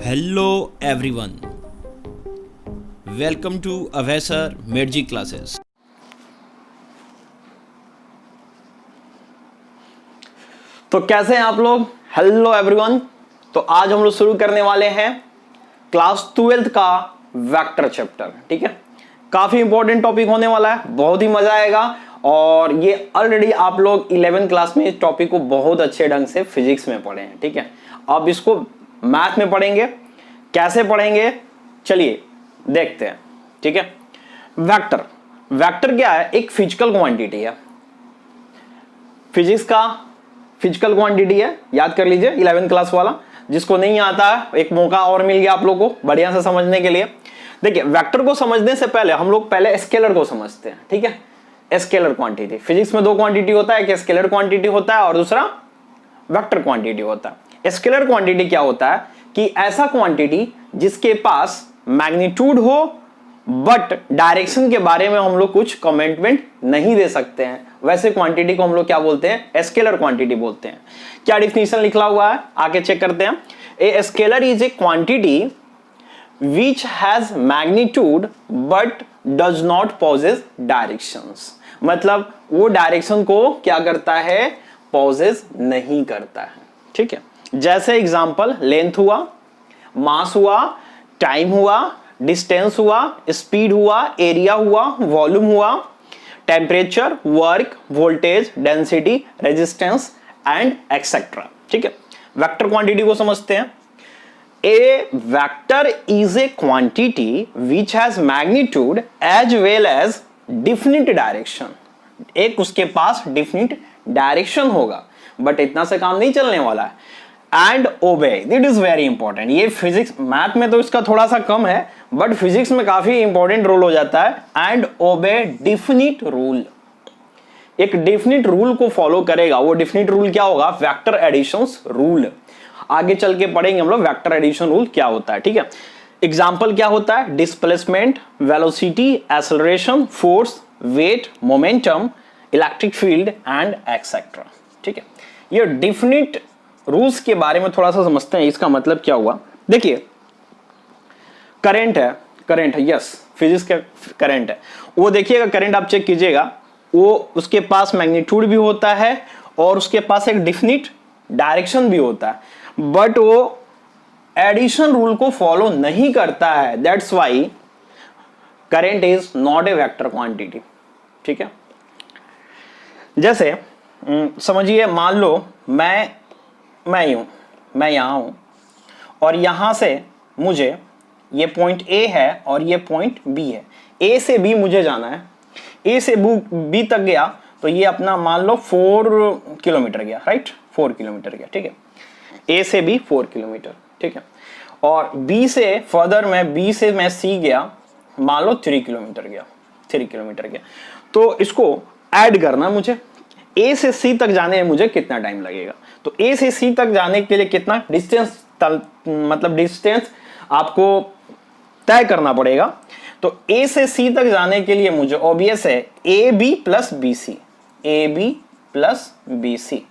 Hello everyone. Welcome to Avesar Medji classes. तो कैसे हैं आप लोग? Hello everyone. तो आज हम लोग शुरू करने वाले हैं क्लास 12th का वेक्टर चैप्टर। ठीक है, काफी इंपॉर्टेंट टॉपिक होने वाला है, बहुत ही मजा आएगा। और ये ऑलरेडी आप लोग 11th क्लास में इस टॉपिक को बहुत अच्छे ढंग से फिजिक्स में पढ़े हैं। ठीक है, अब इसको मैथ में पढ़ेंगे। कैसे पढ़ेंगे चलिए देखते हैं। ठीक है, वेक्टर वेक्टर क्या है? एक फिजिकल क्वांटिटी है, फिजिक्स का फिजिकल क्वांटिटी है। याद कर लीजिए 11th क्लास वाला। जिसको नहीं आता है एक मौका और मिल गया आप लोगों को बढ़िया से समझने के लिए। देखिए, वेक्टर को समझने से पहले हम लोग पहले स्केलर को समझते हैं। ठीक है, स्केलर क्वांटिटी। फिजिक्स में दो क्वांटिटी होता है, एक स्केलर क्वांटिटी होता है और दूसरा वेक्टर क्वांटिटी होता है। स्केलर क्वांटिटी क्या होता है कि ऐसा क्वांटिटी जिसके पास मैग्नीट्यूड हो बट डायरेक्शन के बारे में हम लोग कुछ कमेंटमेंट नहीं दे सकते हैं, वैसे क्वांटिटी को हम लोग क्या बोलते हैं? स्केलर क्वांटिटी बोलते हैं। क्या डिफिनीशन लिखा हुआ है आके चेक करते हैं। A scalar is a quantity which has magnitude but does not possess directions. मतलब वो डायरेक्शन को क्या करता है? पॉजेस नहीं करता है। ठीक है, जैसे एग्जांपल लेंथ हुआ, मास हुआ, टाइम हुआ, डिस्टेंस हुआ, स्पीड हुआ, एरिया हुआ, वॉल्यूम हुआ, temperature, work, voltage, density, resistance and etcetera. ठीक है, वेक्टर क्वांटिटी को समझते हैं। A vector is a quantity which has magnitude as well as definite direction. एक उसके पास डिफिनिट डायरेक्शन होगा, बट इतना से काम नहीं चलने वाला है। एंड ओबे, इट इज वेरी इंपॉर्टेंट। ये फिजिक्स मैथ में तो इसका थोड़ा सा कम है, बट फिजिक्स में काफी इंपॉर्टेंट रोल हो जाता है। And obey definite rule. एक डिफिनिट रूल को फॉलो करेगा। वो डिफिनिट रूल क्या होगा? Vector addition rule. आगे चल के पढ़ेंगे हम लोग वेक्टर एडिशन रूल क्या होता है। ठीक है, एग्जाम्पल क्या होता है? Displacement, velocity, acceleration, force, weight, momentum, electric field and etcetera. ठीक है, ये डिफिनिट रूल्स के बारे में थोड़ा सा समझते हैं। इसका मतलब क्या हुआ? देखिए, करंट है, यस, फिजिक्स का करंट है। वो देखिएगा, करंट आप चेक कीजिएगा, वो उसके पास मैग्नीट्यूड भी होता है और उसके पास एक डिफिनिट डायरेक्शन भी होता है, बट वो एडिशन रूल को फॉलो नहीं करता है। That's why current is not a vector quantity. ठीक है, जैसे समझिए, मान लो मैं यहां हूं और यहां से मुझे ये पॉइंट ए है और ये पॉइंट बी है। ए से बी मुझे जाना है। ए से बी तक गया तो ये अपना मान लो 4 किलोमीटर गया, राइट? 4 किलोमीटर गया। ठीक है, ए से बी 4 किलोमीटर। ठीक है, और बी से फर्दर बी से मैं सी गया, मान लो 3 किलोमीटर गया, 3 किलोमीटर गया। तो इसको ऐड करना मुझे। ए से सी तक जाने में मुझे कितना टाइम लगेगा? तो ए से सी तक जाने के लिए कितना डिस्टेंस, मतलब डिस्टेंस आपको तय करना पड़ेगा। तो ए से सी तक जाने के लिए मुझे ऑब्वियस है A B plus B C, A B plus B C.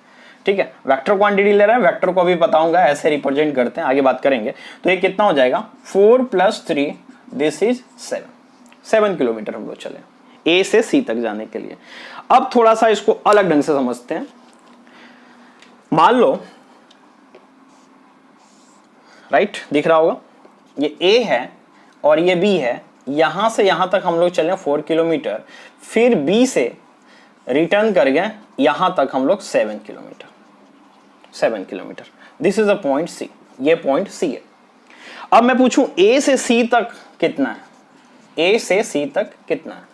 ठीक है, वेक्टर क्वांटिटी ले रहे हैं, वेक्टर को भी बताऊंगा ऐसे रिप्रेजेंट करते हैं, आगे बात करेंगे। तो ये कितना हो जाएगा? 4 + 3, दिस इज 7 किलोमीटर हम लोग चले ए से सी तक जाने के लिए। अब थोड़ा सा इसको अलग ढंग से समझते हैं। मान लो, राइट, दिख रहा होगा, ये ए है और ये बी है। यहां से यहां तक हम लोग चले 4 किलोमीटर, फिर बी से रिटर्न कर गए यहां तक हम लोग 7 kilometre. This is a point C, ये पॉइंट सी है। अब मैं पूछूं ए से सी तक कितना है? ए से सी तक कितना है?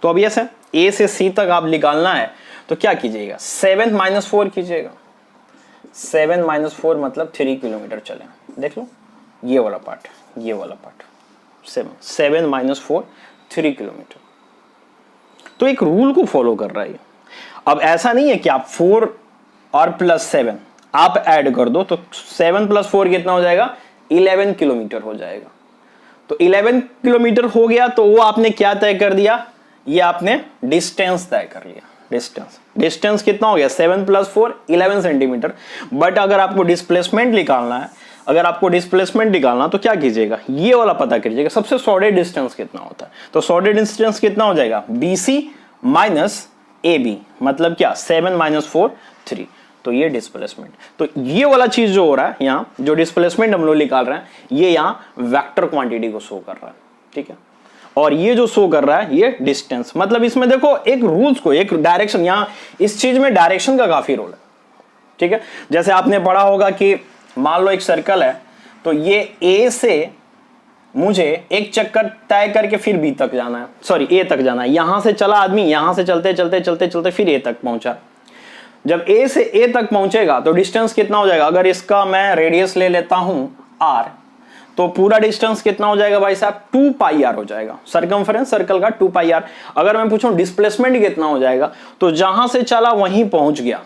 तो ऑब्वियस है, ए से सी तक आप निकालना है तो क्या कीजिएगा? 7 - 4 कीजिएगा। 7 - 4 मतलब 3 किलोमीटर चले। देख लो, ये वाला पार्ट, 7 - 4 3 किलोमीटर। तो एक रूल को फॉलो कर रहा है। अब ऐसा नहीं है कि आप 4 और +7 आप ऐड कर दो तो 7 + 4 कितना हो जाएगा? 11 किलोमीटर हो जाएगा। तो 11 किलोमीटर हो गया तो वो आपने क्या तय कर दिया? ये आपने डिस्टेंस तय कर लिया। डिस्टेंस कितना हो गया? 7 + 4 11 सेंटीमीटर। बट अगर आपको डिस्प्लेसमेंट निकालना है अगर आपको डिस्प्लेसमेंट निकालना तो क्या कीजिएगा, ये वाला पता कीजिएगा सबसे शॉर्टेस्ट डिस्टेंस कितना होता है। तो शॉर्टेस्ट डिस्टेंस कितना हो जाएगा, BC माइनस AB, मतलब क्या 7 माइनस 4 3। तो ये डिस्प्लेसमेंट, तो ये वाला चीज जो हो रहा है यहाँ, जो डिस्प्लेसमेंट हम लोग निकाल रहे हैं, ये यहाँ वेक्टर क्वांटिटी को शो कर रहा है, ठीक है। और ये जो शो कर रहा है ये डिस्टेंस, मतलब इसमें देखो एक रूल्स को, एक डायरेक्शन, यहाँ इस चीज में डायरेक्शन का काफी रोल है, ठीक है। जैसे आपने पढ़ा होगा कि मान लो एक सर्कल है, तो ये A से मुझे एक चक्कर तय करके फिर B तक जाना है, सॉरी A तक जाना है। यहां से चला आदमी, यहां से चलते चलते चलते चलते फिर A तक पहुंचा। जब A से A तक पहुंचेगा तो डिस्टेंस कितना हो जाएगा, अगर इसका मैं रेडियस ले लेता हूं R, तो पूरा डिस्टेंस कितना हो जाएगा भाई साहब, 2 पाई आर हो जाएगा, सरकमफेरेंस सर्कल का 2 पाई आर। अगर मैं पूछूं डिस्प्लेसमेंट कितना हो जाएगा, तो जहां से चला वहीं पहुंच गया,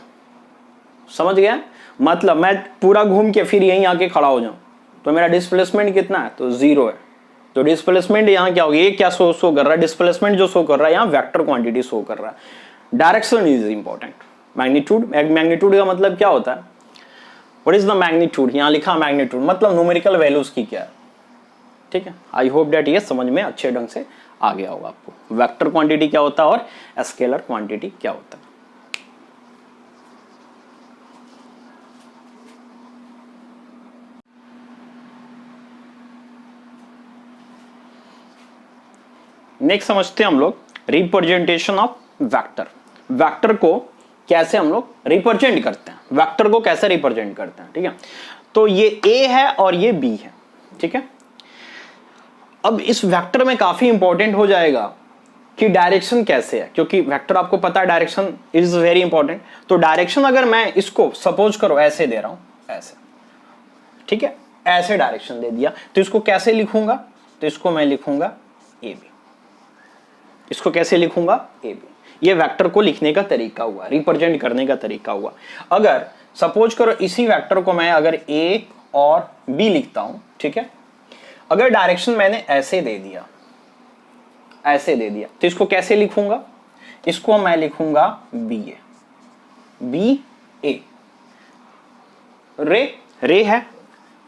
समझ गया, मतलब मैं पूरा घूम के फिर यहीं आके खड़ा हो जाऊं तो मेरा डिस्प्लेसमेंट कितना है, तो 0 है। तो डिस्प्लेसमेंट यहाँ क्या होगी, ये क्या शो कर रहा है, डिस्प्लेसमेंट जो शो कर रहा है यहाँ वेक्टर क्वांटिटी शो कर रहा है। Direction is important. Magnitude, magnitude का मतलब क्या होता है, व्हाट इज द मैग्नीट्यूड, यहाँ लिखा मैग्नीट्यूड मतलब न्यूमेरिकल वैल्यूज की क्या है, ठीक है। आई होप दैट ये समझ में अच्छे ढंग से आ गया होगा आपको, वेक्टर क्वांटिटी क्या होता है और स्केलर क्वांटिटी क्या होता है। नेक्स्ट समझते हैं हम लोग रिप्रेजेंटेशन ऑफ वेक्टर। वेक्टर को कैसे हम लोग रिप्रेजेंट करते हैं, वेक्टर को कैसे रिप्रेजेंट करते हैं, ठीक है। तो ये A है और ये B है, ठीक है। अब इस वेक्टर में काफी इंपॉर्टेंट हो जाएगा कि डायरेक्शन कैसे है, क्योंकि वेक्टर आपको पता है डायरेक्शन इज वेरी इंपॉर्टेंट। तो डायरेक्शन अगर मैं इसको सपोज करो ऐसे दे रहा हूं, ऐसे, ठीक है, ऐसे डायरेक्शन दे दिया, तो इसको कैसे लिखूंगा, तो इसको मैं लिखूंगा AB। इसको कैसे लिखूंगा, AB। ये वेक्टर को लिखने का तरीका हुआ, रिप्रेजेंट करने का तरीका हुआ। अगर सपोज करो इसी वेक्टर को मैं अगर A और B लिखता हूं, ठीक है, अगर डायरेक्शन मैंने ऐसे दे दिया, ऐसे दे दिया, तो इसको कैसे लिखूंगा, इसको मैं लिखूंगा BA, BA। रे है,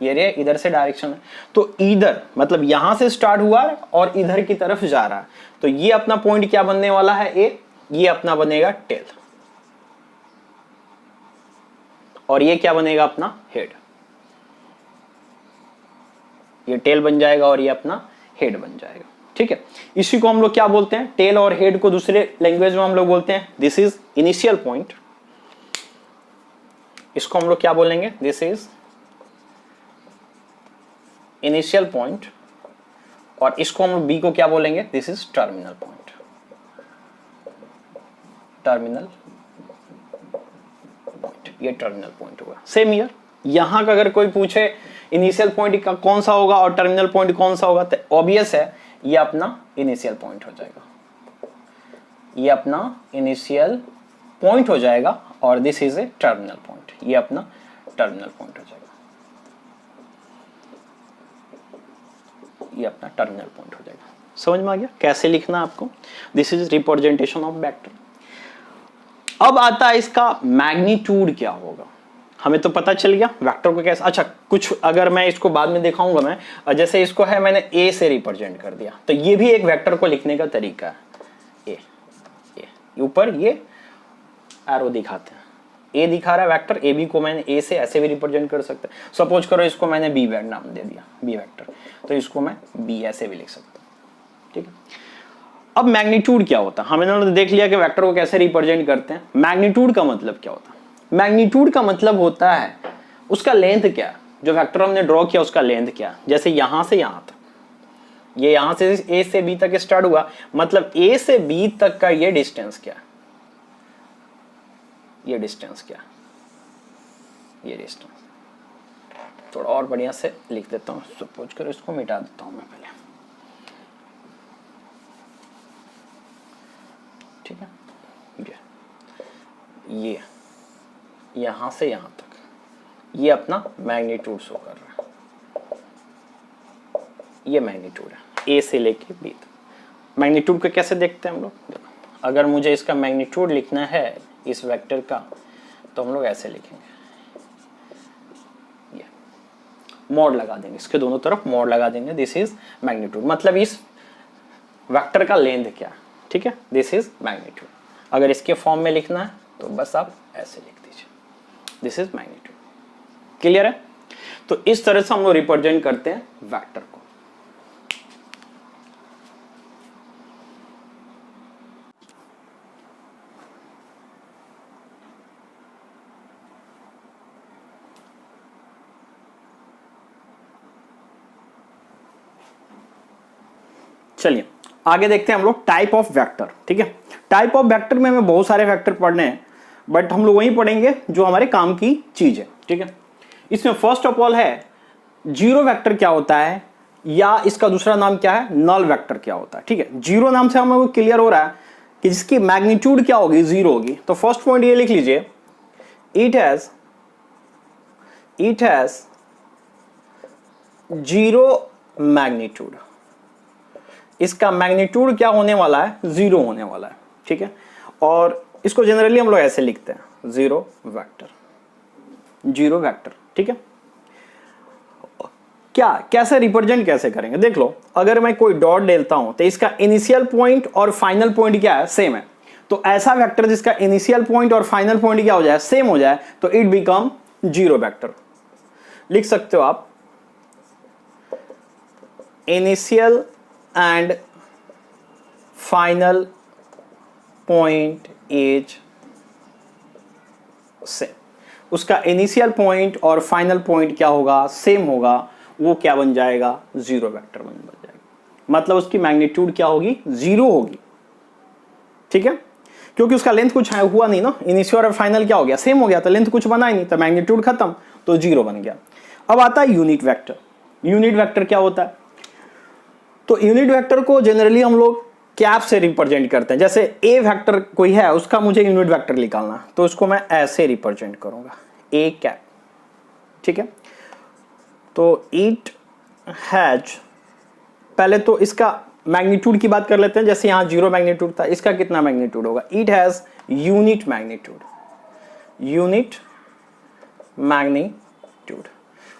ये रे इधर से डायरेक्शन है, तो इधर मतलब यहां से स्टार्ट हुआ और इधर की तरफ जा रहा है, तो ये अपना पॉइंट क्या बनने वाला है, A, ये अपना बनेगा टेल, और ये क्या बनेगा अपना हेड। ये टेल बन जाएगा और ये अपना हेड बन जाएगा, ठीक है। इसी को हम लोग क्या बोलते हैं, टेल और हेड को दूसरे लैंग्वेज में हम लोग बोलते हैं दिस इज इनिशियल पॉइंट। इसको हम लोग क्या बोलेंगे, दिस इज इनिशियल पॉइंट, और इसको हम लोग B को क्या बोलेंगे, this is terminal point. Terminal point, ये टर्मिनल पॉइंट होगा। सेम ईयर, यहां का अगर कोई पूछे इनिशियल पॉइंट का कौन सा होगा और टर्मिनल पॉइंट कौन सा होगा, तो ऑब्वियस है ये अपना इनिशियल पॉइंट हो जाएगा, ये अपना इनिशियल पॉइंट हो जाएगा, और this is A terminal point, ये अपना टर्मिनल पॉइंट हो जाएगा, ये अपना टर्मिनल पॉइंट हो जाएगा। समझ में आ गया कैसे लिखना आपको, this is representation of vector. अब आता है इसका मैग्नीट्यूड क्या होगा, हमें तो पता चल गया वेक्टर को कैसे। अच्छा, कुछ अगर मैं इसको बाद में दिखाऊंगा मैं, जैसे इसको है मैंने A से रिप्रेजेंट कर दिया, तो ये भी एक वेक्टर को लिखने का तरीका है। A ऊपर ये एरो दिखाते हैं, A दिखा रहा है वेक्टर, AB को मैंने A से ऐसे भी रिप्रेजेंट कर सकता है। सपोज करो इसको मैंने B नाम दे दिया, B वेक्टर, तो इसको मैं B ऐसे भी लिख सकता हूं, ठीक है। अब मैग्नीट्यूड क्या होता है, हमने देख लिया कि वेक्टर को कैसे रिप्रेजेंट करते हैं। मैग्नीट्यूड का मतलब क्या होता है, मैग्नीट्यूड का मतलब होता है उसका लेंथ क्या है, जो वेक्टर हमने ड्रॉ किया उसका लेंथ क्या है। जैसे यहां से यहां तक, ये यहां से A से B तक स्टार्ट हुआ, मतलब A से B तक का ये डिस्टेंस क्या है, ये डिस्टेंस क्या है, ये डिस्टेंस। थोड़ा और बढ़िया से लिख देता हूं, सपोज करो इसको मिटा देता हूं मैं पहले, ठीक है। ये यहां से यहां तक ये अपना मैग्नीट्यूड शो कर रहा है, ये मैग्नीट्यूड है A से लेके B तक। मैग्नीट्यूड को कैसे देखते हैं हम लोग, अगर मुझे इसका मैग्नीट्यूड लिखना है इस वेक्टर का, तो हम लोग ऐसे लिखेंगे, ये मॉड लगा देंगे, इसके दोनों तरफ मॉड लगा देंगे, दिस इज मैग्नीट्यूड, मतलब इस वेक्टर का लेंथ क्या, ठीक है, दिस इज मैग्नीट्यूड। अगर इसके फॉर्म में लिखना है तो बस आप ऐसे लिख दीजिए, दिस इज मैग्नीट्यूड। क्लियर है? तो इस तरह से हम लोग रिप्रेजेंट करते हैं वेक्टर को। चलिए आगे देखते हैं हम लोग टाइप ऑफ वेक्टर, ठीक है। टाइप ऑफ वेक्टर में हमें बहुत सारे वेक्टर पढ़ने हैं, बट हम लोग वही पढ़ेंगे जो हमारे काम की चीज है, ठीक है। इसमें फर्स्ट ऑफ ऑल है जीरो वेक्टर क्या होता है, या इसका दूसरा नाम क्या है, नल वेक्टर क्या होता है, ठीक है। जीरो नाम से हम लोग को क्लियर हो रहा है कि जिसकी मैग्नीट्यूड क्या होगी, जीरो होगी। तो फर्स्ट पॉइंट ये लिख लीजिए, इट हैज जीरो मैग्नीट्यूड। इसका मैग्नीट्यूड क्या होने वाला है, जीरो होने वाला है, ठीक है। और इसको जनरली हम लोग ऐसे लिखते हैं, जीरो वेक्टर, ठीक है। क्या कैसे रिप्रेजेंट कैसे करेंगे, देख लो। अगर मैं कोई डॉट डालता हूं तो इसका इनिशियल पॉइंट और फाइनल पॉइंट क्या है, सेम है। तो ऐसा वेक्टर जिसका इनिशियल पॉइंट और फाइनल पॉइंट क्या हो जाए, सेम हो जाए, तो इट बिकम जीरो वेक्टर। लिख सकते हो आप, initial and final point is same. उसका इनिशियल पॉइंट और फाइनल पॉइंट क्या होगा, सेम होगा, वो क्या बन जाएगा, जीरो वेक्टर बन जाएगा। मतलब उसकी मैग्नीट्यूड क्या होगी, जीरो होगी, ठीक है। क्योंकि उसका लेंथ कुछ हुआ नहीं ना, इनिशियल और फाइनल क्या हो गया, सेम हो गया, तो लेंथ कुछ बना ही नहीं, तो मैग्नीट्यूड खत्म, तो जीरो बन गया। अब आता है यूनिट वेक्टर। यूनिट वेक्टर क्या होता है, तो यूनिट वेक्टर को जनरली हम लोग कैप से रिप्रेजेंट करते हैं। जैसे ए वेक्टर कोई है, उसका मुझे यूनिट वेक्टर निकालना, तो उसको मैं ऐसे रिप्रेजेंट करूंगा, ए कैप, ठीक है। तो इट हैज, पहले तो इसका मैग्नीट्यूड की बात कर लेते हैं। जैसे यहां जीरो मैग्नीट्यूड था, इसका कितना मैग्नीट्यूड होगा, इट हैज यूनिट मैग्नीट्यूड,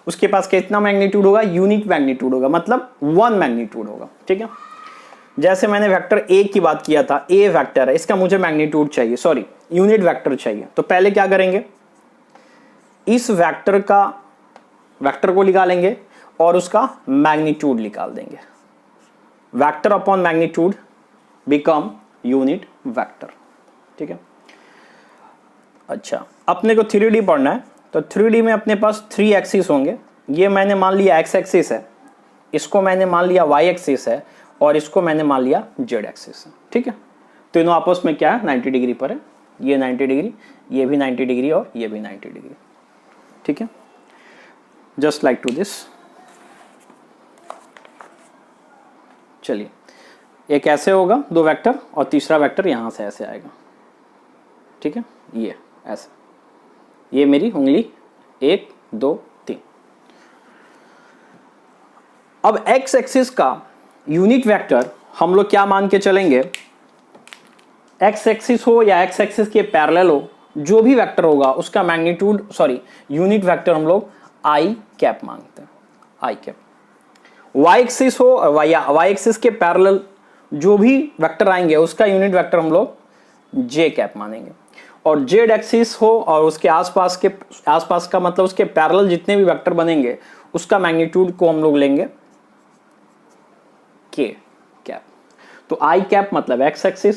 उसके पास कितना मैग्नीट्यूड होगा, यूनिट मैग्नीट्यूड होगा, मतलब वन मैग्नीट्यूड होगा, ठीक है। जैसे मैंने वेक्टर ए की बात किया था, ए वेक्टर है, इसका मुझे मैग्नीट्यूड चाहिए, सॉरी यूनिट वेक्टर चाहिए। तो पहले क्या करेंगे, इस वेक्टर को निकालेंगे और उसका मैग्नीट्यूड निकाल देंगे। Vector upon magnitude become unit vector, ठीक है। अच्छा, अपने को 3D पढ़ना है, तो 3D में अपने पास 3 एक्सिस होंगे। ये मैंने मान लिया एक्स एक्सिस है, इसको मैंने मान लिया वाई एक्सिस है, और इसको मैंने मान लिया जेड एक्सिस है, ठीक है। तीनों आपस में क्या है, 90 डिग्री पर है। ये 90 डिग्री, ये भी 90 डिग्री, और ये भी 90 डिग्री, ठीक है। Just like to this. चलिए, एक ऐसे होगा दो वेक्टर, और तीसरा वेक्टर यहां से ऐसे आएगा, ठीक है। ये ऐसे, ये मेरी उंगली 1 2 3। अब एक्स एक्सिस का यूनिट वेक्टर हम लोग क्या मान के चलेंगे, एक्स एक्सिस हो या एक्स एक्सिस के पैरेलल हो, जो भी वेक्टर होगा उसका मैग्नीट्यूड, सॉरी यूनिट वेक्टर हम लोग आई कैप मांगते हैं, आई कैप। वाई एक्सिस हो या वाई एक्सिस के पैरेलल जो भी वेक्टर आएंगे उसका यूनिट वेक्टर हम लोग जे कैप मानेंगे। और जेड एक्सिस हो और उसके आसपास का मतलब उसके पैरेलल जितने भी वेक्टर बनेंगे उसका मैग्नीट्यूड को हम लोग लेंगे के कैप। तो आई कैप मतलब एक्स एक्सिस,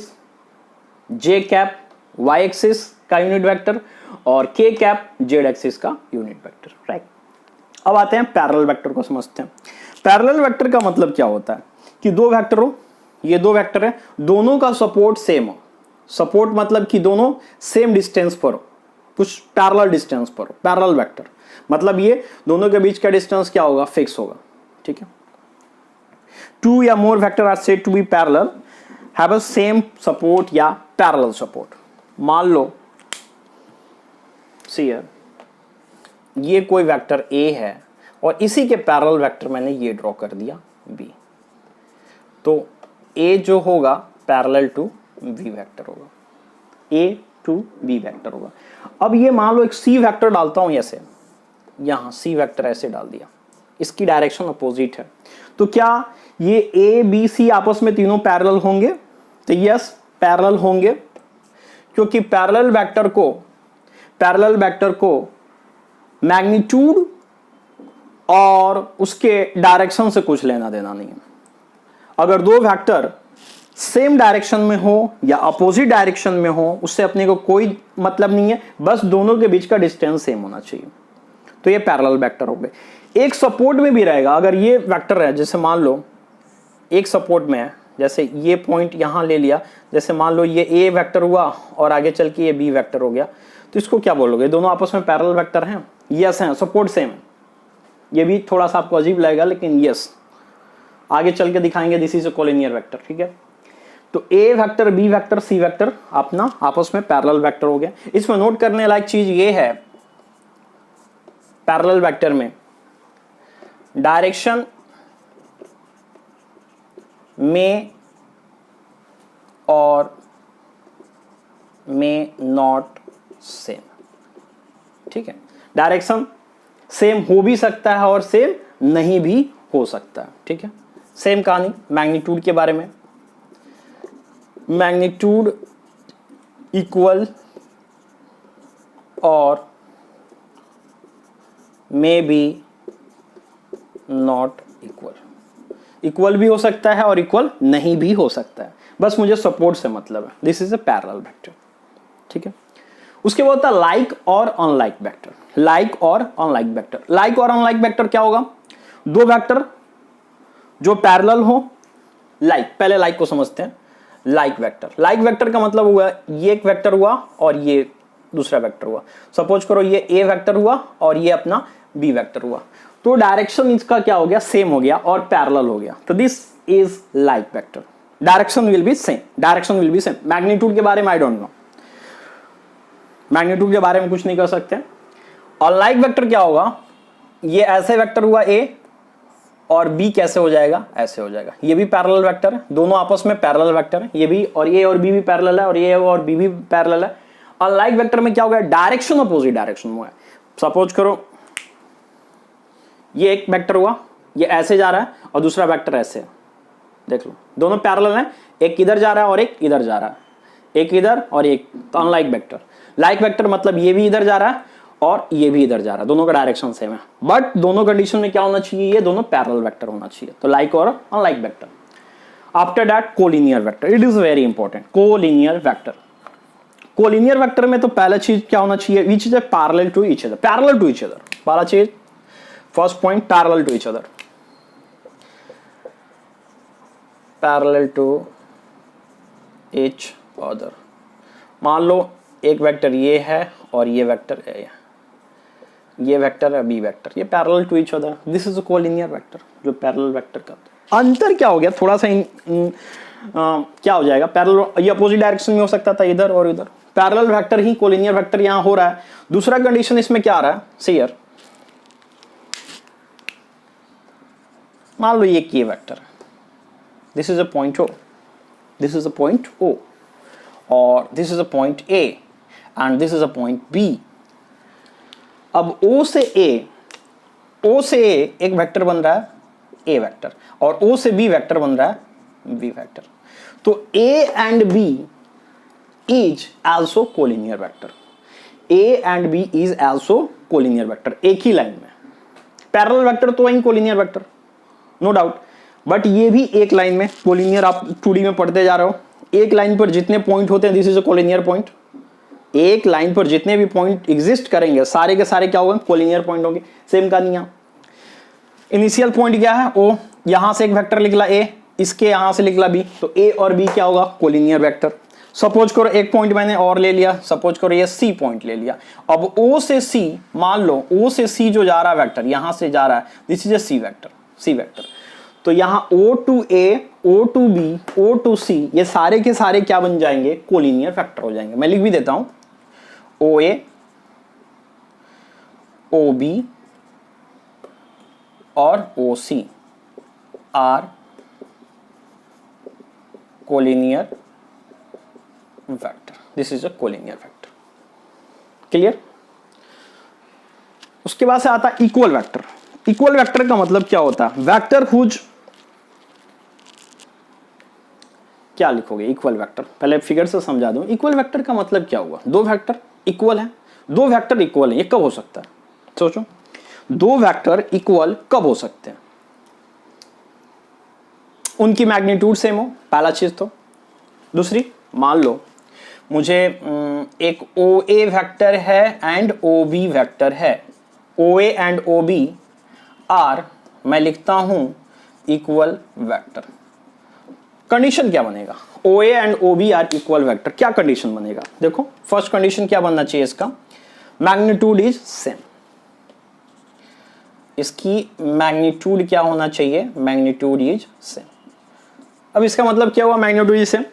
जे कैप वाई एक्सिस का यूनिट वेक्टर, और के कैप जेड एक्सिस का यूनिट वेक्टर, राइट। अब आते हैं पैरेलल वेक्टर को समझते हैं। पैरेलल वेक्टर का मतलब क्या होता है कि दो वेक्टर हो, ये दो वेक्टर है, दोनों का सपोर्ट सेम हो। सपोर्ट मतलब कि दोनों सेम डिस्टेंस पर हो, कुछ पैरेलल डिस्टेंस पर हो। पैरेलल वेक्टर मतलब ये दोनों के बीच का डिस्टेंस क्या होगा, फिक्स होगा, ठीक है। टू या more vector are said to be parallel, have a same support या पैरेलल सपोर्ट। मान लो सी ये कोई वेक्टर ए है और इसी के पैरेलल वेक्टर मैंने ये ड्रॉ कर दिया बी, तो ए जो होगा पैरेलल टू बी वेक्टर होगा, ए टू बी वेक्टर होगा। अब ये मान लो एक सी वेक्टर डालता हूं, ऐसे यहां सी वेक्टर ऐसे डाल दिया, इसकी डायरेक्शन अपोजिट है। तो क्या ये ए बी सी आपस में तीनों पैरेलल होंगे? तो यस, पैरेलल होंगे, क्योंकि पैरेलल वेक्टर को मैग्नीट्यूड और उसके डायरेक्शन से कुछ लेना देना नहीं है। अगर दो वेक्टर सेम डायरेक्शन में हो या अपोजिट डायरेक्शन में हो, उससे अपने को कोई मतलब नहीं है, बस दोनों के बीच का डिस्टेंस सेम होना चाहिए। तो ये पैरेलल वेक्टर हो गए। एक सपोर्ट में भी रहेगा। अगर ये वेक्टर है, जैसे मान लो एक सपोर्ट में है, जैसे ये पॉइंट यहां ले लिया, जैसे मान लो ये ए वेक्टर हुआ और आगे चल के ये बी वेक्टर हो गया, तो इसको क्या बोलोगे? दोनों आपस में पैरेलल वेक्टर हैं? यस हैं, सपोर्ट सेम है। ये भी थोड़ा सा आपको अजीब लगेगा, लेकिन यस, आगे चल के दिखाएंगे this is a collinear vector. ठीक है, तो ए vector, B vector, C vector अपना आपस में पैरेलल वेक्टर हो गया। इसमें नोट करने लायक चीज ये है, पैरेलल वेक्टर में डायरेक्शन में और में नॉट सेम। ठीक है, डायरेक्शन सेम हो भी सकता है और सेम नहीं भी हो सकता है। ठीक है, सेम कहानी मैग्नीट्यूड के बारे में, मैग्नीट्यूड इक्वल और may be not equal. Equal भी हो सकता है और इक्वल नहीं भी हो सकता है, बस मुझे सपोर्ट से मतलब है। This is a parallel vector. ठीक है, उसके बाद होता है लाइक और अनलाइक वेक्टर। लाइक और अनलाइक वेक्टर, लाइक और अनलाइक वेक्टर क्या होगा? दो वेक्टर जो पैरेलल हो, लाइक, पहले लाइक को समझते हैं। लाइक वेक्टर, लाइक वेक्टर का मतलब हुआ ये एक वेक्टर हुआ और ये दूसरा वेक्टर हुआ। सपोज करो ये ए वेक्टर हुआ और ये अपना बी वेक्टर हुआ, तो डायरेक्शन इसका क्या हो गया? सेम हो गया और पैरेलल हो गया। तो this is like vector. Direction will be same, direction will be same. Magnitude के बारे में आई डोंट नो, मैग्नीट्यूड के बारे में कुछ नहीं कर सकते। और लाइक वेक्टर क्या होगा? ये ऐसे वेक्टर हुआ ए और बी कैसे हो जाएगा? ऐसे हो जाएगा। ये भी पैरेलल वेक्टर है, दोनों आपस में पैरेलल वेक्टर है। ये भी और ए और बी भी पैरेलल है और ये और बी भी पैरेलल है। अनलाइक वेक्टर में क्या होगा? डायरेक्शन अपोजिट डायरेक्शन में है। सपोज करो ये एक वेक्टर हुआ, ये ऐसे जा रहा है और दूसरा वेक्टर ऐसे है। देख लो, दोनों पैरेलल हैं, एक इधर जा रहा है और एक इधर जा रहा है, एक इधर और एक, तो अनलाइक वेक्टर। लाइक वेक्टर मतलब ये भी इधर जा रहा है और ये भी इधर जा रहा है, दोनों का डायरेक्शन सेम है, बट दोनों कंडीशन में क्या होना चाहिए? ये दोनों पैरेलल वेक्टर होना चाहिए। तो लाइक और unlike vector. After that collinear vector, it is very important. Collinear vector, collinear vector में तो पहला चीज क्या होना चाहिए? Each is parallel to each other, parallel to each other. पहला चीज, first point, parallel to each other, parallel to each other. मान लो एक वेक्टर ये है और ये वेक्टर है, ये वेक्टर है बी वेक्टर, ये parallel to each other. This is a collinear vector, जो पैरेलल वेक्टर का अंतर क्या हो गया? थोड़ा सा क्या हो जाएगा? पैरेलल, ये अपोजिट डायरेक्शन में हो सकता था इधर और इधर। पैरेलल वेक्टर ही कोलिनियर वेक्टर यहां हो रहा है। दूसरा कंडीशन इसमें क्या आ रहा है? सी हियर, मान लो ये के वेक्टर है, this is a point O, this is a point O, और this is a point A and this is a point B. अब O से A एक वेक्टर बन रहा है A वेक्टर, और O से B वेक्टर बन रहा है B वेक्टर। तो A and B is also collinear vector, A and B is also collinear vector, एक ही लाइन में। पैरेलल वेक्टर तो वही collinear vector, no doubt, but ये भी एक लाइन में कोलिनियर। आप 2D में पढ़ते जा रहे हो, एक लाइन पर जितने पॉइंट होते हैं this is a collinear point. एक लाइन पर जितने भी पॉइंट एग्जिस्ट करेंगे सारे के सारे क्या होंगे? कोलिनियर पॉइंट होंगे। सेम का नहीं, इनिशियल पॉइंट क्या है? ओ, यहां से एक वेक्टर निकला ए, इसके यहां से निकला बी, तो ए और बी क्या होगा? Collinear vector. सपोज करो एक पॉइंट मैंने और ले लिया, सपोज करो ये सी पॉइंट ले लिया। अब ओ से सी, मान लो ओ से सी जो जा रहा है वेक्टर, यहां से जा रहा है, this is a C vector, C vector. तो यहां O to A, O to B, O to C, ये सारे के सारे क्या बन जाएंगे? कोलिनियर वेक्टर हो जाएंगे। मैं लिख भी देता हूं, OA, OB और OC are collinear vector. This is a collinear vector. Clear? उसके बाद से आता है इक्वल वेक्टर। इक्वल वेक्टर का मतलब क्या होता है? वेक्टर हुज, क्या लिखोगे इक्वल वेक्टर? पहले फिगर से समझा दूं। इक्वल वेक्टर का मतलब क्या हुआ? दो वेक्टर इक्वल है, दो वेक्टर इक्वल है, ये कब हो सकता है? सोचो, दो वेक्टर इक्वल कब हो सकते हैं? उनकी मैग्नीट्यूड सेम हो, पहला चीज तो। दूसरी, मान लो मुझे एक ओ ए वेक्टर है एंड ओ बी वेक्टर है। O A and O B are, मैं लिखता हूं इक्वल वेक्टर। कंडीशन क्या बनेगा? O A and O B are equal vector, क्या कंडीशन बनेगा? देखो, फर्स्ट कंडीशन क्या बनना चाहिए इसका? Magnitude is same. इसकी मैग्नीट्यूड क्या होना चाहिए? Magnitude is same. अब इसका मतलब क्या हुआ मैग्नीट्यूड इज सेम?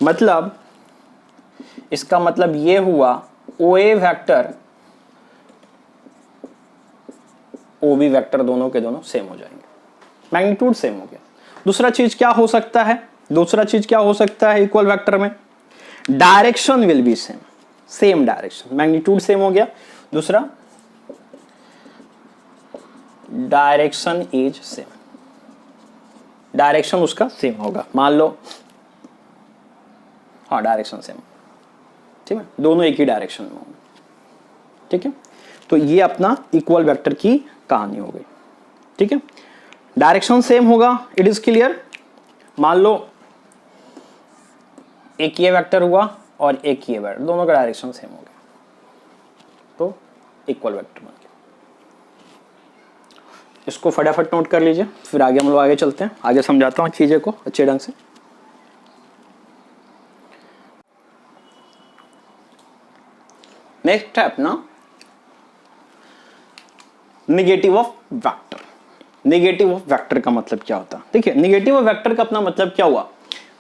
मतलब इसका मतलब ये हुआ ओ A vector O B vector दोनों के दोनों सेम हो जाएंगे, मैग्नीट्यूड सेम हो गया। दूसरा चीज क्या हो सकता है? दूसरा चीज क्या हो सकता है इक्वल वेक्टर में? Direction will be same, same direction, magnitude same हो गया। दूसरा, डायरेक्शन इज सेम, डायरेक्शन उसका सेम होगा। मान लो, हाँ डायरेक्शन सेम, ठीक है, दोनों एक ही डायरेक्शन में होंगे। ठीक है, तो ये अपना इक्वल वेक्टर की कहानी हो गई। ठीक है, डायरेक्शन सेम होगा, इट इज क्लियर। मान लो एक ये वेक्टर हुआ और एक ये वेक्टर, दोनों का डायरेक्शन सेम हो गया, तो इक्वल वेक्टर बन गया। इसको फटाफट नोट कर लीजिए, फिर आगे हम लोग आगे चलते हैं, आगे समझाता हूँ चीजें को अच्छे ढंग से। नेक्स्ट है अपना negative of vector. Negative of vector का मतलब क्या होता है? देखिए, नेगेटिव ऑफ वेक्टर का अपना मतलब क्या हुआ?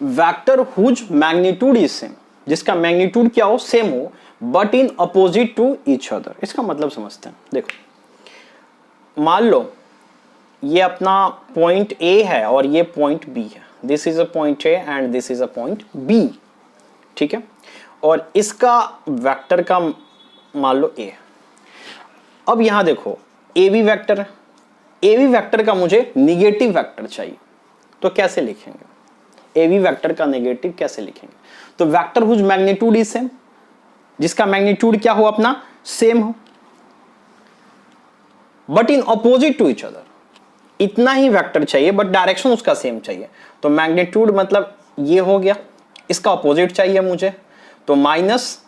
Vector whose magnitude is same, जिसका मैग्नीट्यूड क्या हो? सेम हो, but in opposite to each other. इसका मतलब समझते हैं। देखो, मान लो ये अपना पॉइंट ए है और ये पॉइंट बी है। This is a point A and this is a point B. ठीक है, और इसका वेक्टर का मान लो ए। अब यहां देखो, ए बी वेक्टर है, ए बी वेक्टर का मुझे निगेटिव वेक्टर चाहिए, तो कैसे लिखेंगे? ए बी वेक्टर का नेगेटिव कैसे लिखेंगे? तो vector whose magnitude is same, जिसका मैग्नीट्यूड क्या हो? अपना सेम हो, but in opposite to each other. इतना ही वेक्टर चाहिए बट डायरेक्शन उसका सेम चाहिए। तो मैग्नीट्यूड मतलब ये हो गया, इसका अपोजिट चाहिए मुझे, तो माइनस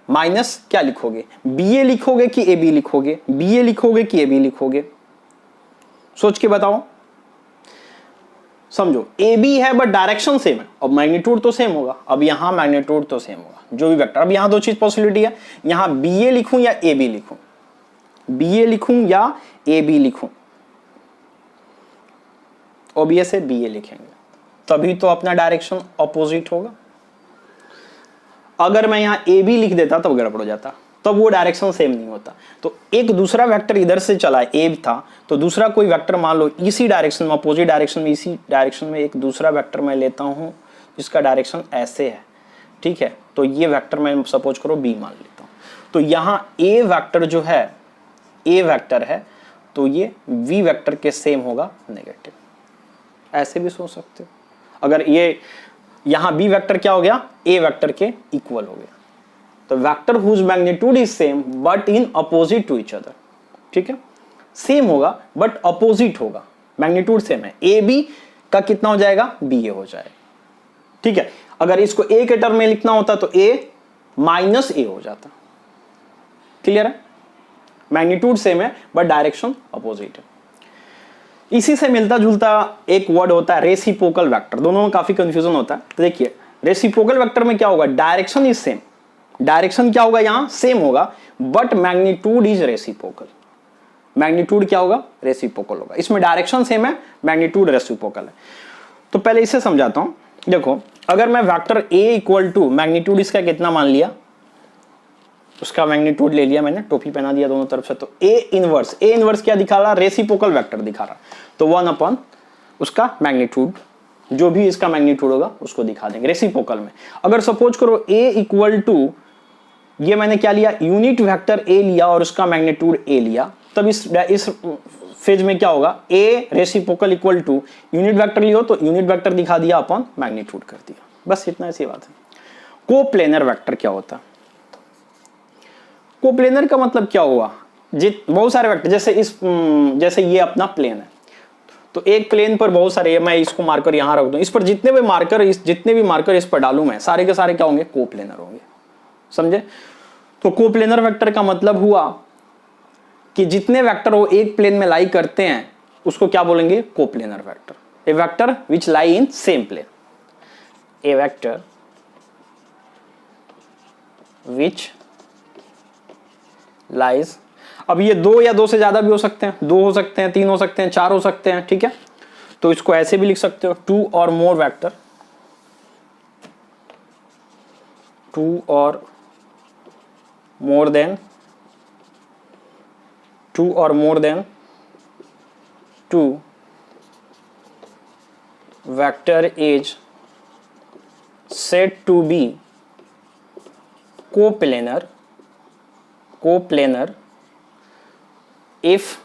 माइनस क्या लिखोगे? बी ए लिखोगे कि ए बी लिखोगे? बी ए लिखोगे कि ए बी लिखोगे? सोच के बताओ, समझो। ए बी है बट डायरेक्शन सेम है, अब मैग्नीट्यूड तो सेम होगा। अब यहां मैग्नीट्यूड तो सेम होगा, जो भी वेक्टर। अब यहां दो चीज पॉसिबिलिटी है, यहां बी ए लिखूं या ए बी लिखूं, बी ए लिखूं या ए बी लिखूं। ओबीएस से बी ए लिखेंगे, तभी तो अपना डायरेक्शन अपोजिट होगा। अगर मैं यहां ए बी लिख देता तब गड़बड़ हो जाता, तब वो डायरेक्शन सेम नहीं होता। तो एक दूसरा वेक्टर इधर से चला, ए था, तो दूसरा कोई वेक्टर मान लो इसी डायरेक्शन में, अपोजिट डायरेक्शन में, इसी डायरेक्शन में एक दूसरा वेक्टर मैं लेता हूं जिसका डायरेक्शन ऐसे है। ठीक है, तो ये वेक्टर मैं सपोज करो बी मान लेता हूं। तो यहां ए वेक्टर जो है, ए वेक्टर है, तो ये वी वेक्टर के सेम होगा नेगेटिव। ऐसे भी सोच सकते हो। अगर ये यहां बी वेक्टर क्या हो गया? ए वेक्टर के इक्वल हो गया। तो vector whose magnitude is same but in opposite to each other. ठीक है, सेम होगा बट अपोजिट होगा, मैग्नीट्यूड सेम है। ए बी का कितना हो जाएगा? बी ए हो जाएगा। ठीक है, अगर इसको ए के टर्म में लिखना होता तो ए माइनस ए हो जाता। क्लियर है? मैग्नीट्यूड सेम है बट डायरेक्शन अपोजिट है। इसी से मिलता जुलता एक वर्ड होता है रेसिप्रोकल वेक्टर। दोनों में काफी कंफ्यूजन होता है। तो देखिए, रेसिप्रोकल वेक्टर में क्या होगा? डायरेक्शन इज सेम, डायरेक्शन क्या होगा? यहां सेम होगा, but magnitude is reciprocal. Magnitude क्या होगा? रेसिप्रोकल होगा। इसमें डायरेक्शन सेम है, मैग्नीट्यूड रेसिप्रोकल है। तो पहले इसे समझाता हूं। देखो, अगर मैं vector A equal to magnitude इसका कितना मान लिया, उसका मैग्नीट्यूड ले लिया मैंने, टोपी पहना दिया दोनों तरफ से, तो ए इनवर्स क्या दिखा रहा? रेसिप्रोकल वेक्टर दिखा रहा। तो 1 अपॉन उसका मैग्नीट्यूड, जो भी इसका मैग्नीट्यूड होगा उसको दिखा देंगे रेसिप्रोकल में। अगर सपोज करो ए इक्वल टू, ये मैंने क्या लिया? यूनिट वेक्टर ए लिया और उसका मैग्नीट्यूड ए लिया, तब इस फेज में क्या होगा, A reciprocal equal to unit vector लियो तो यूनिट वेक्टर दिखा दिया अपॉन मैग्नीट्यूड कर दिया, बस इतना सी बात है। कोप्लेनर वेक्टर क्या होता है? कोप्लेनर का मतलब क्या हुआ, बहुत सारे वेक्टर, जैसे ये अपना प्लेन है, तो एक प्लेन पर बहुत सारे, मैं इसको मार्कर यहां रख दूं, इस पर जितने भी मार्कर इस पर डालूं मैं, सारे के सारे क्या होंगे, कोप्लेनर होंगे, समझे? तो कोप्लेनर वेक्टर का मतलब हुआ कि जितने वेक्टर वो एक प्लेन में लाई करते हैं उसको क्या बोलेंगे, coplanar vector. A vector which lie in same plane, a vector which lies, अब ये दो या दो से ज्यादा भी हो सकते हैं, दो हो सकते हैं, तीन हो सकते हैं, चार हो सकते हैं, ठीक है? तो इसको ऐसे भी लिख सकते हो, टू और मोर वेक्टर, टू और more than two vector is said to be coplanar if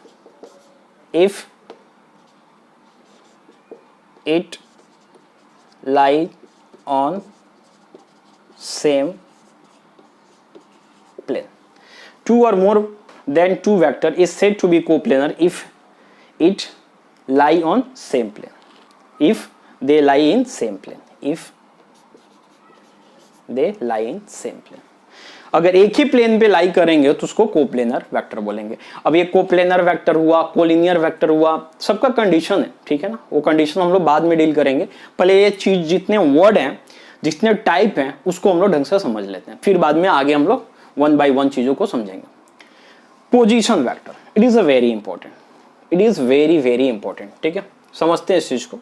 it lie on same plane. Two or more than two vector is said to be coplanar if it lie on same plane. If they lie in same plane. If they lie in same plane. अगर एक ही plane पे लाई करेंगे तो उसको coplanar vector बोलेंगे। अब ये coplanar vector हुआ, कोलिनियर वेक्टर हुआ, सबका कंडीशन है, ठीक है ना? वो कंडीशन हम लोग बाद में डील करेंगे। पहले ये चीज, जितने वर्ड हैं, जितने टाइप हैं, उसको हम लोग ढंग से समझ लेते हैं, फिर बाद में आगे हम लोग वन बाय वन चीजों को समझेंगे। Position vector, it is a very important, it is very very important, ठीक है? समझते हैं इस चीज को।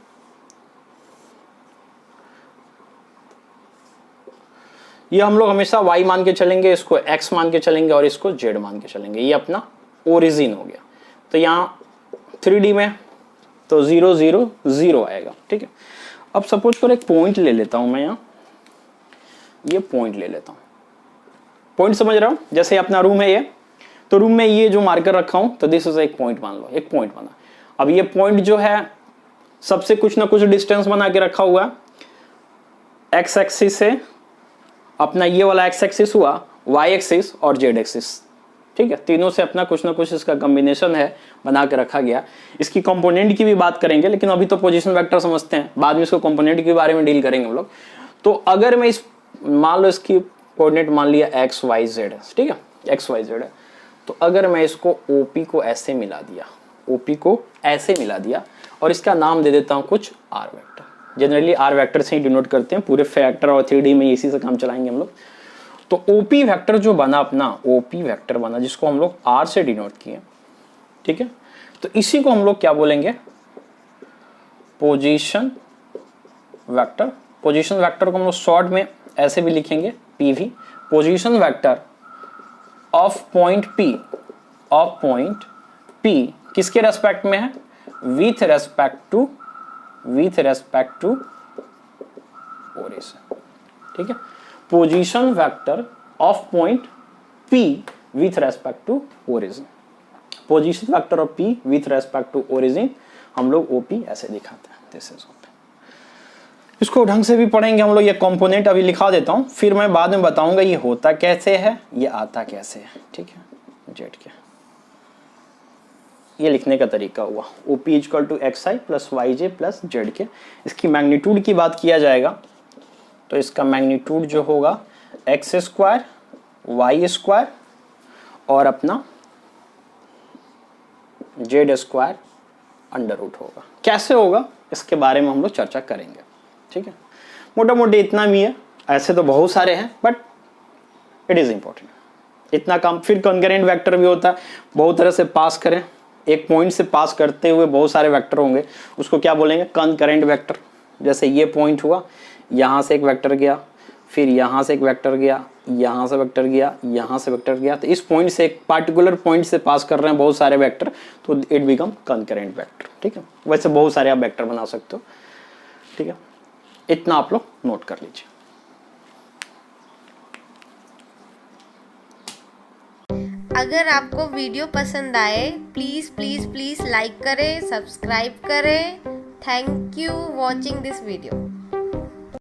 ये हम लोग हमेशा y मान के चलेंगे, इसको x मान के चलेंगे और इसको z मान के चलेंगे। ये अपना ओरिजिन हो गया। तो यहाँ 3D में तो 0 0 0 आएगा, ठीक है? अब सपोज करो एक पॉइंट ले लेता हूं मैं, यहाँ ये पॉइंट ले लेता हूं। पॉइंट समझ रहा हूं? जैसे अपना रूम है ये, तो रूम में ये जो मार्कर रखा हूं, तो दिस इज एक पॉइंट मान लो, एक पॉइंट बना। अब ये पॉइंट जो है सबसे कुछ ना कुछ डिस्टेंस बना के रखा हुआ है। एक्स एक्सिस से अपना ये वाला एक्स एक्सिस हुआ, वाई एक्सिस और जेड एक्सिस, ठीक है? तीनों से अपना कुछ ना कुछ इसका कॉम्बिनेशन है, बना के रखा गया। इसकी कंपोनेंट की भी बात करेंगे, लेकिन अभी तो पोजीशन वेक्टर समझते हैं, बाद में इसको कंपोनेंट के बारे में डील करेंगे हम लोग। तो अगर मैं इस, मान लो इसकी कोऑर्डिनेट मान लिया एक्स वाई जेड है, ठीक है? एक्स वाई जेड है, तो अगर मैं इसको ओपी को ऐसे मिला दिया, ओपी को ऐसे मिला दिया और इसका नाम दे देता हूं कुछ R vector. Generally R vector से ही डिनोट करते हैं, पूरे फैक्टर और 3D में इसी से काम चलाएंगे हम लोग। तो ओपी वेक्टर जो बना अपना, ओपी वेक्टर बना जिसको हम लोग आर से डिनोट किए, ठीक है? तो इसी को हम लोग क्या बोलेंगे, पोजीशन वेक्टर। पोजीशन वेक्टर को हम लोग शॉर्ट में ऐसे भी लिखेंगे, PV, position vector of point P, of point P किसके रेस्पेक्ट में है, विथ रेस्पेक्ट टू ओरिजिन, ठीक है? Position vector of point P with respect to origin. Position vector of P with respect to origin हम लोग OP ऐसे दिखाते हैं, दिस इज ओपी। इसको ढंग से भी पढ़ेंगे हम लोग। ये कंपोनेंट अभी लिखा देता हूं, फिर मैं बाद में बताऊंगा ये होता कैसे है, ये आता कैसे है, ठीक है? जेड के ये लिखने का तरीका हुआ, OP equal to XI plus YJ plus Z K. इसकी मैग्नीट्यूड की बात किया जाएगा तो इसका मैग्नीट्यूड जो होगा एक्स स्क्वायर वाई स्क्वायर और अपना जेड स्क्वायर अंडर रूट होगा। कैसे होगा इसके बारे में हम लोग चर्चा करेंगे, ठीक है? मोटा मोटी इतना भी है, ऐसे तो बहुत सारे हैं बट इट इज इंपॉर्टेंट इतना काम। फिर कंकरेंट वेक्टर भी होता है, बहुत तरह से पास करें, एक पॉइंट से पास करते हुए बहुत सारे वेक्टर होंगे, उसको क्या बोलेंगे, कंकरेंट वेक्टर। जैसे ये पॉइंट हुआ, यहाँ से एक वेक्टर गया, फिर यहाँ से एक वेक्टर गया, यहाँ से वेक्टर गया, यहाँ से वेक्टर गया, तो इस पॉइंट से, एक पार्टिकुलर पॉइंट से पास कर रहे हैं बहुत सारे वेक्टर, तो इट बिकम कंकरेंट वेक्टर, ठीक है? वैसे बहुत सारे आप वेक्टर बना सकते हो, ठीक है? इतना आप लोग नोट कर लीजिए। अगर आपको वीडियो पसंद आए प्लीज़ प्लीज़ प्लीज़ लाइक करें, सब्सक्राइब करें। Thank you watching this video.